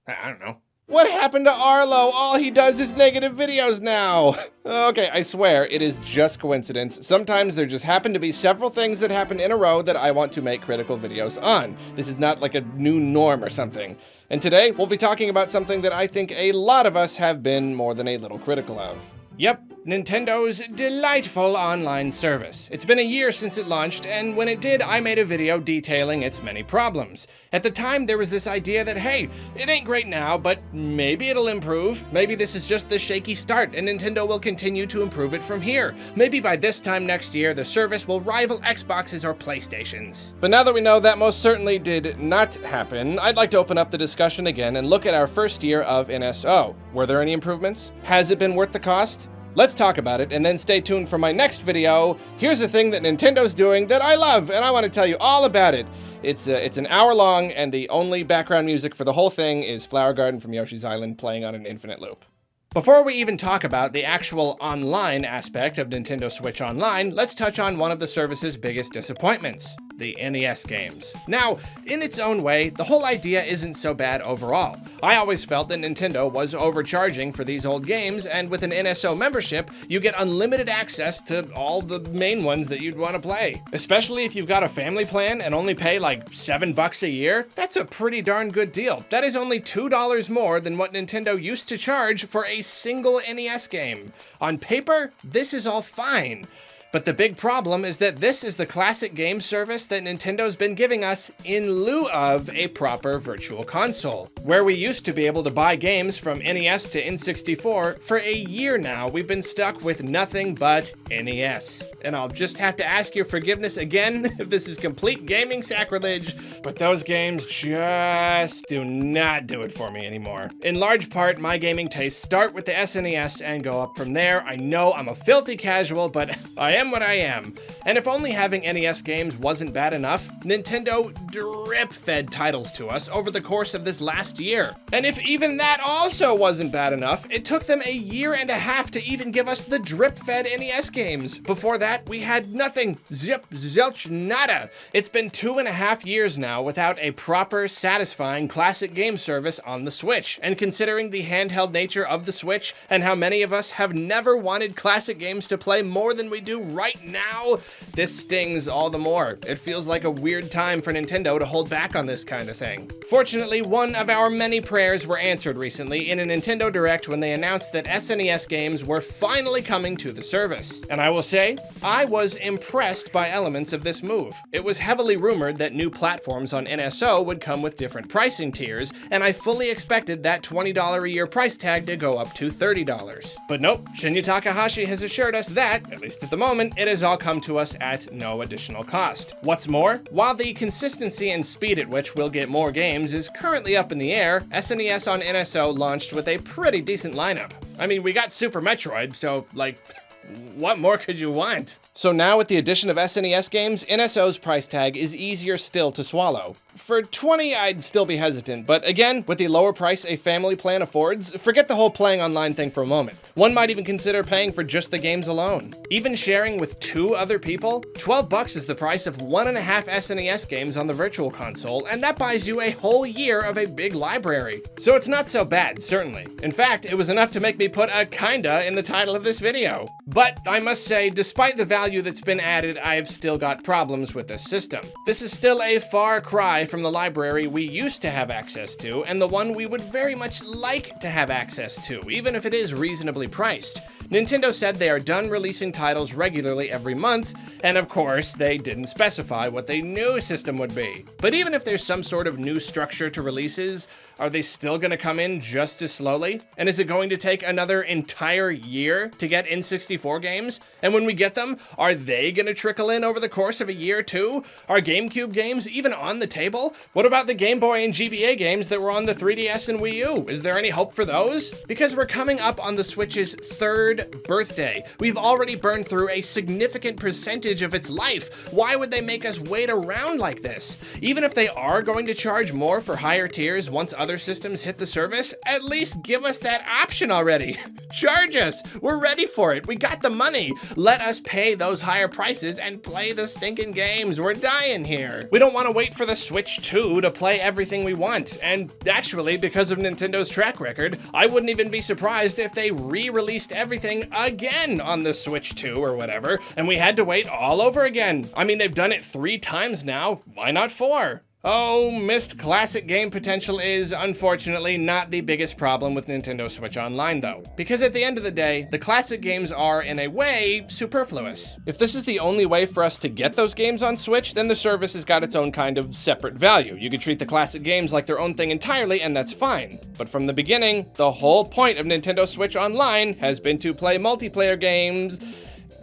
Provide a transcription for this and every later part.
I don't know. What happened to Arlo? All he does is negative videos now. Okay, I swear, it is just coincidence. Sometimes there just happen to be several things that happen in a row that I want to make critical videos on. This is not like a new norm or something. And today, we'll be talking about something that I think a lot of us have been more than a little critical of. Yep, Nintendo's delightful online service. It's been a year since it launched, and when it did, I made a video detailing its many problems. At the time, there was this idea that, hey, it ain't great now, but maybe it'll improve. Maybe this is just the shaky start, and Nintendo will continue to improve it from here. Maybe by this time next year, the service will rival Xboxes or PlayStations. But now that we know that most certainly did not happen, I'd like to open up the discussion again and look at our first year of NSO. Were there any improvements? Has it been worth the cost? Let's talk about it, and then stay tuned for my next video. Here's a thing that Nintendo's doing that I love, and I want to tell you all about it. It's an hour long, and the only background music for the whole thing is Flower Garden from Yoshi's Island playing on an infinite loop. Before we even talk about the actual online aspect of Nintendo Switch Online, let's touch on one of the service's biggest disappointments, the NES games. Now, in its own way, the whole idea isn't so bad overall. I always felt that Nintendo was overcharging for these old games, and with an NSO membership, you get unlimited access to all the main ones that you'd want to play. Especially if you've got a family plan and only pay like $7 a year, that's a pretty darn good deal. That is only $2 more than what Nintendo used to charge for a single NES game. On paper, this is all fine. But the big problem is that this is the classic game service that Nintendo's been giving us in lieu of a proper virtual console. Where we used to be able to buy games from NES to N64, for a year now we've been stuck with nothing but NES. And I'll just have to ask your forgiveness again if this is complete gaming sacrilege, but those games just do not do it for me anymore. In large part, my gaming tastes start with the SNES and go up from there. I know I'm a filthy casual, but I am what I am. And if only having NES games wasn't bad enough, Nintendo drip-fed titles to us over the course of this last year. And if even that also wasn't bad enough, it took them a year and a half to even give us the drip-fed NES games. Before that, we had nothing. Zip, zilch, nada. It's been 2.5 years now without a proper, satisfying classic game service on the Switch. And considering the handheld nature of the Switch and how many of us have never wanted classic games to play more than we do right now, this stings all the more. It feels like a weird time for Nintendo to hold back on this kind of thing. Fortunately, one of our many prayers were answered recently in a Nintendo Direct when they announced that SNES games were finally coming to the service. And I will say, I was impressed by elements of this move. It was heavily rumored that new platforms on NSO would come with different pricing tiers, and I fully expected that $20 a year price tag to go up to $30. But nope, Shinya Takahashi has assured us that, at least at the moment, it has all come to us at no additional cost. What's more, while the consistency and speed at which we'll get more games is currently up in the air, SNES on NSO launched with a pretty decent lineup. I mean, we got Super Metroid, so, like, what more could you want? So now with the addition of SNES games, NSO's price tag is easier still to swallow. For $20, I'd still be hesitant, but again, with the lower price a family plan affords, forget the whole playing online thing for a moment. One might even consider paying for just the games alone. Even sharing with 2 other people, $12 is the price of 1.5 SNES games on the Virtual Console, and that buys you a whole year of a big library. So it's not so bad, certainly. In fact, it was enough to make me put a kinda in the title of this video. But I must say, despite the value that's been added, I've still got problems with this system. This is still a far cry from the library we used to have access to, and the one we would very much like to have access to, even if it is reasonably priced. Nintendo said they are done releasing titles regularly every month, and of course, they didn't specify what the new system would be. But even if there's some sort of new structure to releases, are they still going to come in just as slowly? And is it going to take another entire year to get N64 games? And when we get them, are they going to trickle in over the course of a year too? Are GameCube games even on the table? What about the Game Boy and GBA games that were on the 3DS and Wii U? Is there any hope for those? Because we're coming up on the Switch's 3rd 3rd birthday. We've already burned through a significant percentage of its life. Why would they make us wait around like this? Even if they are going to charge more for higher tiers once other systems hit the service, at least give us that option already. Charge us. We're ready for it. We got the money. Let us pay those higher prices and play the stinking games. We're dying here. We don't want to wait for the Switch 2 to play everything we want. And actually, because of Nintendo's track record, I wouldn't even be surprised if they re-released everything again on the Switch 2 or whatever, and we had to wait all over again. I mean, they've done it 3 times now. Why not 4? Oh, missed classic game potential is, unfortunately, not the biggest problem with Nintendo Switch Online, though. Because at the end of the day, the classic games are, in a way, superfluous. If this is the only way for us to get those games on Switch, then the service has got its own kind of separate value. You could treat the classic games like their own thing entirely, and that's fine. But from the beginning, the whole point of Nintendo Switch Online has been to play multiplayer games.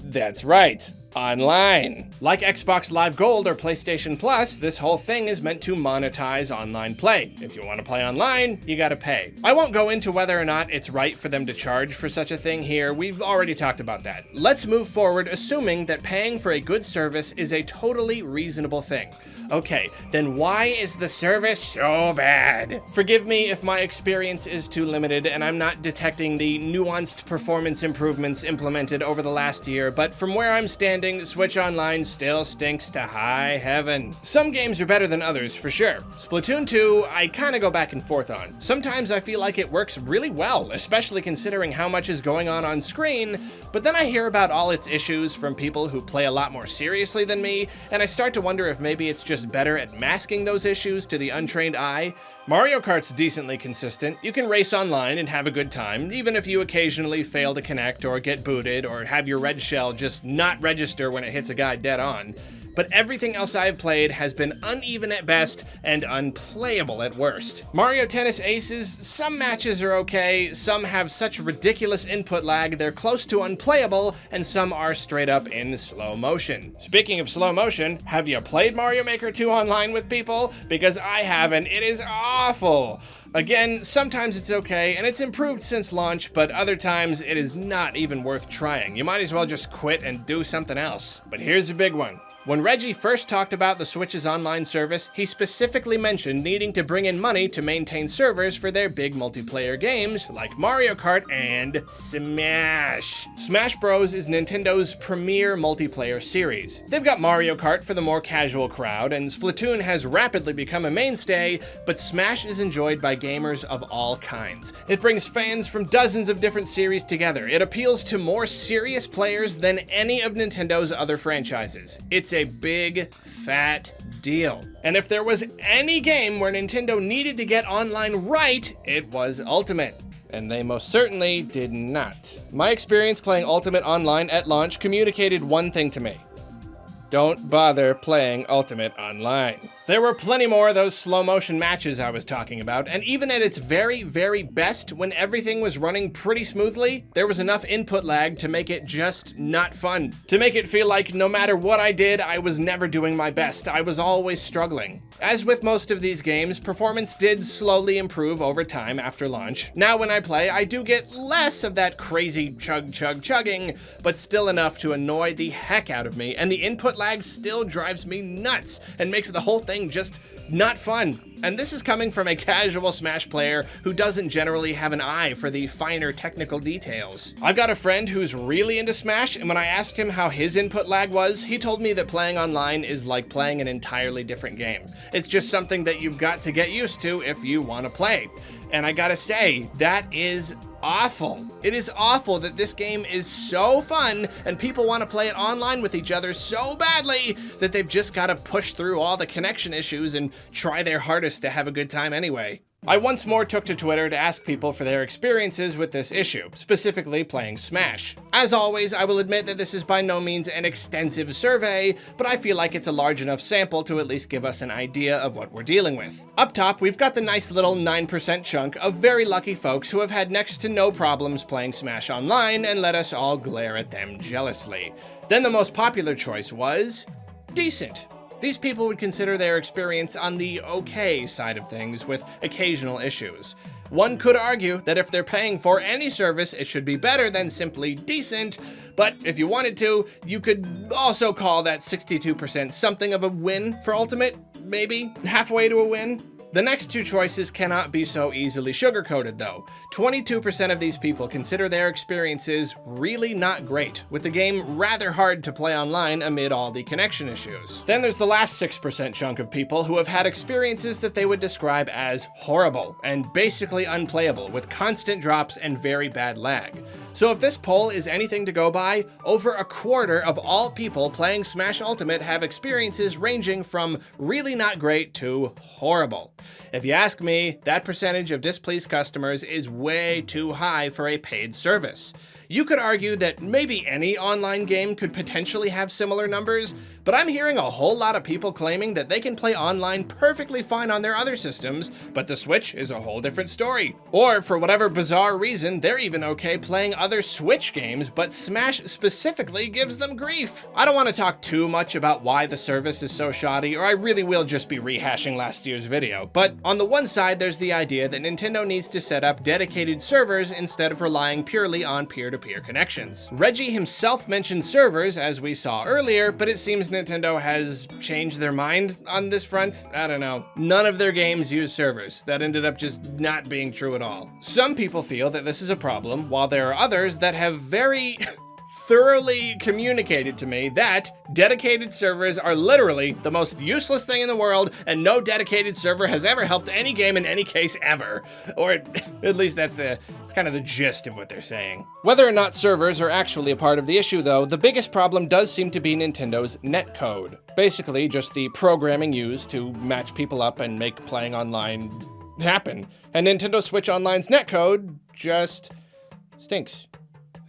That's right. Online. Like Xbox Live Gold or PlayStation Plus, this whole thing is meant to monetize online play. If you want to play online, you gotta pay. I won't go into whether or not it's right for them to charge for such a thing here. We've already talked about that. Let's move forward assuming that paying for a good service is a totally reasonable thing. Okay, then why is the service so bad? Forgive me if my experience is too limited and I'm not detecting the nuanced performance improvements implemented over the last year, but from where I'm standing, Switch Online still stinks to high heaven. Some games are better than others, for sure. Splatoon 2, I kinda go back and forth on. Sometimes I feel like it works really well, especially considering how much is going on screen, but then I hear about all its issues from people who play a lot more seriously than me, and I start to wonder if maybe it's just better at masking those issues to the untrained eye. Mario Kart's decently consistent. You can race online and have a good time, even if you occasionally fail to connect or get booted or have your red shell just not register when it hits a guy dead on. But everything else I've played has been uneven at best and unplayable at worst. Mario Tennis Aces, some matches are okay, some have such ridiculous input lag they're close to unplayable, and some are straight up in slow motion. Speaking of slow motion, have you played Mario Maker 2 online with people? Because I haven't, it is awful. Again, sometimes it's okay, and it's improved since launch, but other times it is not even worth trying. You might as well just quit and do something else. But here's a big one. When Reggie first talked about the Switch's online service, he specifically mentioned needing to bring in money to maintain servers for their big multiplayer games like Mario Kart and Smash. Smash Bros. Is Nintendo's premier multiplayer series. They've got Mario Kart for the more casual crowd, and Splatoon has rapidly become a mainstay, but Smash is enjoyed by gamers of all kinds. It brings fans from dozens of different series together. It appeals to more serious players than any of Nintendo's other franchises. It's a big, fat deal. And if there was any game where Nintendo needed to get online right, it was Ultimate. And they most certainly did not. My experience playing Ultimate online at launch communicated one thing to me. Don't bother playing Ultimate online. There were plenty more of those slow motion matches I was talking about, and even at its very, very best, when everything was running pretty smoothly, there was enough input lag to make it just not fun. To make it feel like no matter what I did, I was never doing my best. I was always struggling. As with most of these games, performance did slowly improve over time after launch. Now when I play, I do get less of that crazy chugging, but still enough to annoy the heck out of me, and the input lag still drives me nuts and makes the whole thing just not fun. And this is coming from a casual Smash player who doesn't generally have an eye for the finer technical details. I've got a friend who's really into Smash, and when I asked him how his input lag was, he told me that playing online is like playing an entirely different game. It's just something that you've got to get used to if you want to play. And I gotta say, that is awful. It is awful that this game is so fun and people want to play it online with each other so badly that they've just got to push through all the connection issues and try their hardest to have a good time anyway. I once more took to Twitter to ask people for their experiences with this issue, specifically playing Smash. As always, I will admit that this is by no means an extensive survey, but I feel like it's a large enough sample to at least give us an idea of what we're dealing with. Up top, we've got the nice little 9% chunk of very lucky folks who have had next to no problems playing Smash online and let us all glare at them jealously. Then the most popular choice was decent. These people would consider their experience on the okay side of things with occasional issues. One could argue that if they're paying for any service, it should be better than simply decent, but if you wanted to, you could also call that 62% something of a win for Ultimate, maybe halfway to a win. The next two choices cannot be so easily sugarcoated though. 22% of these people consider their experiences really not great, with the game rather hard to play online amid all the connection issues. Then there's the last 6% chunk of people who have had experiences that they would describe as horrible and basically unplayable, with constant drops and very bad lag. So if this poll is anything to go by, over a quarter of all people playing Smash Ultimate have experiences ranging from really not great to horrible. If you ask me, that percentage of displeased customers is way too high for a paid service. You could argue that maybe any online game could potentially have similar numbers, but I'm hearing a whole lot of people claiming that they can play online perfectly fine on their other systems, but the Switch is a whole different story. Or for whatever bizarre reason, they're even okay playing other Switch games, but Smash specifically gives them grief. I don't want to talk too much about why the service is so shoddy, or I really will just be rehashing last year's video, but on the one side, there's the idea that Nintendo needs to set up dedicated servers instead of relying purely on peer-to-peer connections. Reggie himself mentioned servers, as we saw earlier, but it seems Nintendo has changed their mind on this front. I don't know. None of their games use servers. That ended up just not being true at all. Some people feel that this is a problem, while there are others that have very thoroughly communicated to me that dedicated servers are literally the most useless thing in the world, and no dedicated server has ever helped any game in any case ever. Or at least it's kind of the gist of what they're saying. Whether or not servers are actually a part of the issue though, the biggest problem does seem to be Nintendo's Netcode. Basically just the programming used to match people up and make playing online happen. And Nintendo Switch Online's Netcode just stinks.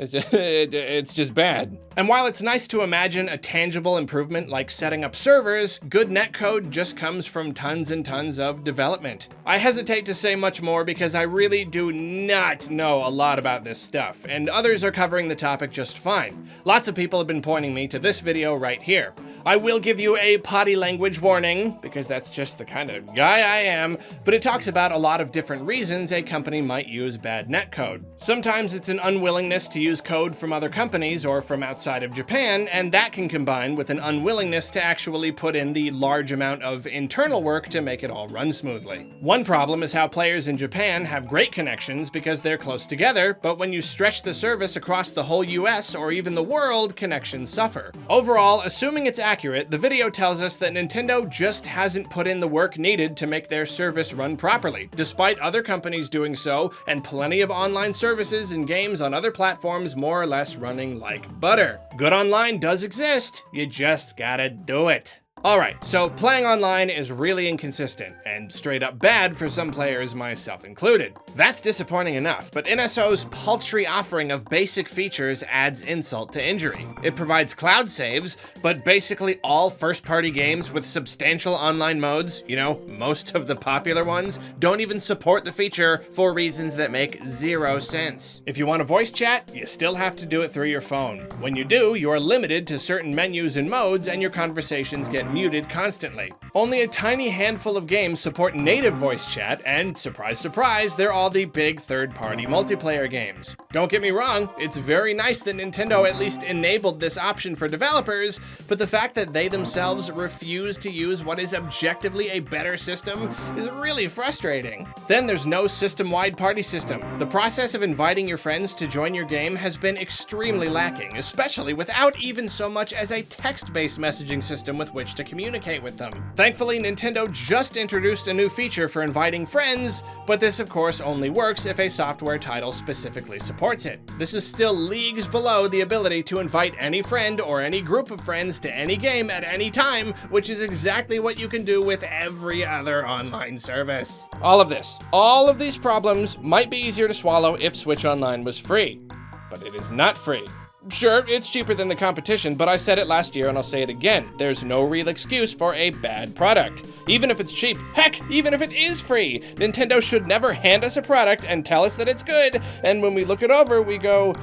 It's just bad. And while it's nice to imagine a tangible improvement like setting up servers, good netcode just comes from tons and tons of development. I hesitate to say much more because I really do not know a lot about this stuff, and others are covering the topic just fine. Lots of people have been pointing me to this video right here. I will give you a potty language warning, because that's just the kind of guy I am, but it talks about a lot of different reasons a company might use bad netcode. Sometimes it's an unwillingness to use code from other companies or from outside of Japan, and that can combine with an unwillingness to actually put in the large amount of internal work to make it all run smoothly. One problem is how players in Japan have great connections because they're close together, but when you stretch the service across the whole US or even the world, connections suffer. Overall, assuming it's accurate, the video tells us that Nintendo just hasn't put in the work needed to make their service run properly, despite other companies doing so, and plenty of online services and games on other platforms more or less running like butter. Good online does exist, you just gotta do it. Alright, so playing online is really inconsistent, and straight up bad for some players, myself included. That's disappointing enough, but NSO's paltry offering of basic features adds insult to injury. It provides cloud saves, but basically all first-party games with substantial online modes, you know, most of the popular ones, don't even support the feature for reasons that make zero sense. If you want to voice chat, you still have to do it through your phone. When you do, you are limited to certain menus and modes, and your conversations get muted constantly. Only a tiny handful of games support native voice chat, and surprise, surprise, they're all the big third-party multiplayer games. Don't get me wrong, it's very nice that Nintendo at least enabled this option for developers, but the fact that they themselves refuse to use what is objectively a better system is really frustrating. Then there's no system-wide party system. The process of inviting your friends to join your game has been extremely lacking, especially without even so much as a text-based messaging system with which to communicate with them. Thankfully, Nintendo just introduced a new feature for inviting friends, but this of course only works if a software title specifically supports it. This is still leagues below the ability to invite any friend or any group of friends to any game at any time, which is exactly what you can do with every other online service. All of these problems might be easier to swallow if Switch Online was free, but it is not free. Sure, it's cheaper than the competition, but I said it last year and I'll say it again. There's no real excuse for a bad product. Even if it's cheap, heck, even if it is free, Nintendo should never hand us a product and tell us that it's good, and when we look it over, we go,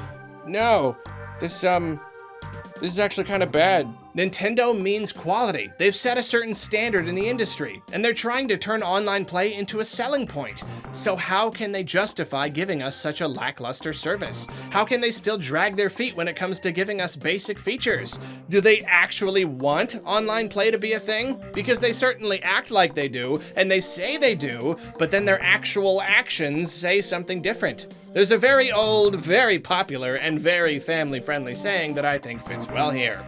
no, this is actually kind of bad. Nintendo means quality. They've set a certain standard in the industry, and they're trying to turn online play into a selling point. So how can they justify giving us such a lackluster service? How can they still drag their feet when it comes to giving us basic features? Do they actually want online play to be a thing? Because they certainly act like they do, and they say they do, but then their actual actions say something different. There's a very old, very popular, and very family-friendly saying that I think fits well here.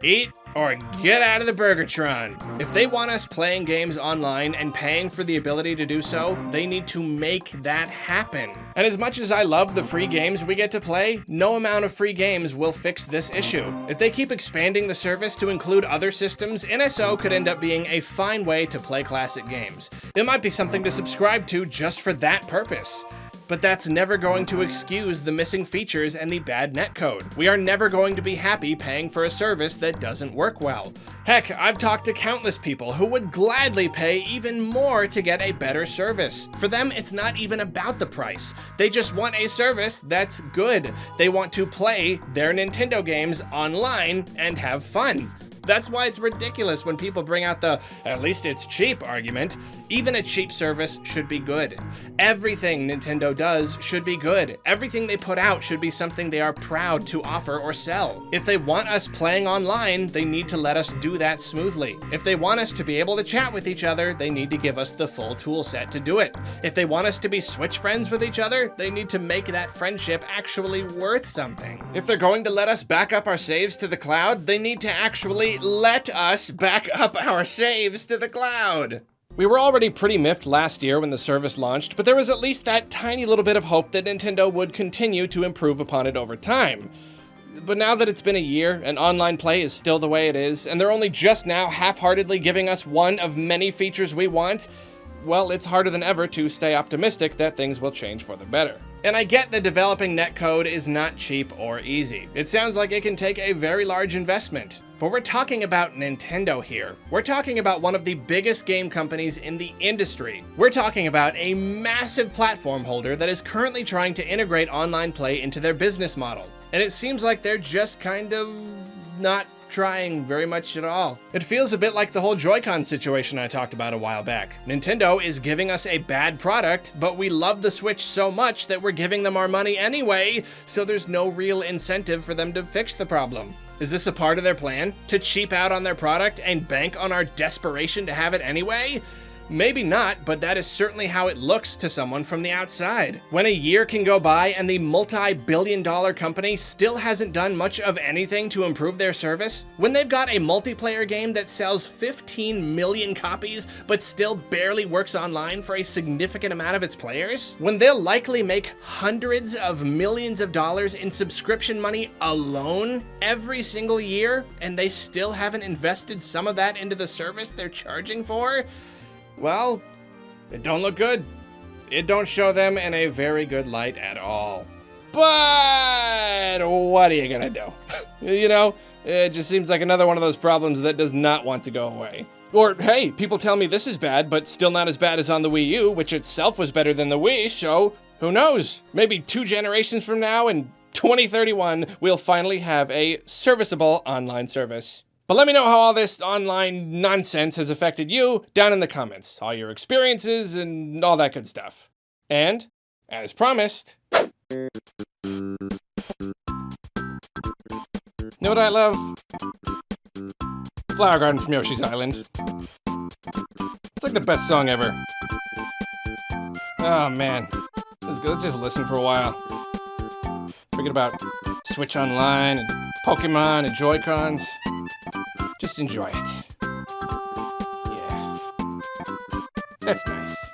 Eat or get out of the Burgertron. If they want us playing games online and paying for the ability to do so, they need to make that happen. And as much as I love the free games we get to play, no amount of free games will fix this issue. If they keep expanding the service to include other systems, NSO could end up being a fine way to play classic games. It might be something to subscribe to just for that purpose. But that's never going to excuse the missing features and the bad netcode. We are never going to be happy paying for a service that doesn't work well. Heck, I've talked to countless people who would gladly pay even more to get a better service. For them, it's not even about the price. They just want a service that's good. They want to play their Nintendo games online and have fun. That's why it's ridiculous when people bring out the "at least it's cheap" argument. Even a cheap service should be good. Everything Nintendo does should be good. Everything they put out should be something they are proud to offer or sell. If they want us playing online, they need to let us do that smoothly. If they want us to be able to chat with each other, they need to give us the full tool set to do it. If they want us to be Switch friends with each other, they need to make that friendship actually worth something. If they're going to let us back up our saves to the cloud, they need to actually let us back up our saves to the cloud. We were already pretty miffed last year when the service launched, but there was at least that tiny little bit of hope that Nintendo would continue to improve upon it over time. But now that it's been a year and online play is still the way it is, and they're only just now half-heartedly giving us one of many features we want, well, it's harder than ever to stay optimistic that things will change for the better. And I get that developing netcode is not cheap or easy. It sounds like it can take a very large investment. But we're talking about Nintendo here. We're talking about one of the biggest game companies in the industry. We're talking about a massive platform holder that is currently trying to integrate online play into their business model. And it seems like they're just kind of not trying very much at all. It feels a bit like the whole Joy-Con situation I talked about a while back. Nintendo is giving us a bad product, but we love the Switch so much that we're giving them our money anyway, so there's no real incentive for them to fix the problem. Is this a part of their plan? To cheap out on their product and bank on our desperation to have it anyway? Maybe not, but that is certainly how it looks to someone from the outside. When a year can go by and the multi-billion-dollar company still hasn't done much of anything to improve their service, when they've got a multiplayer game that sells 15 million copies but still barely works online for a significant amount of its players, when they'll likely make hundreds of millions of dollars in subscription money alone every single year, and they still haven't invested some of that into the service they're charging for, well, it don't look good. It don't show them in a very good light at all. But what are you gonna do? You know, it just seems like another one of those problems that does not want to go away. Or, hey, people tell me this is bad, but still not as bad as on the Wii U, which itself was better than the Wii, so who knows? Maybe 2 generations from now, in 2031, we'll finally have a serviceable online service. But let me know how all this online nonsense has affected you down in the comments. All your experiences and all that good stuff. And, as promised... You know what I love? Flower Garden from Yoshi's Island. It's like the best song ever. Oh man. Let's just listen for a while. Forget about Switch Online and Pokemon and Joy-Cons. Just enjoy it. Yeah. That's nice.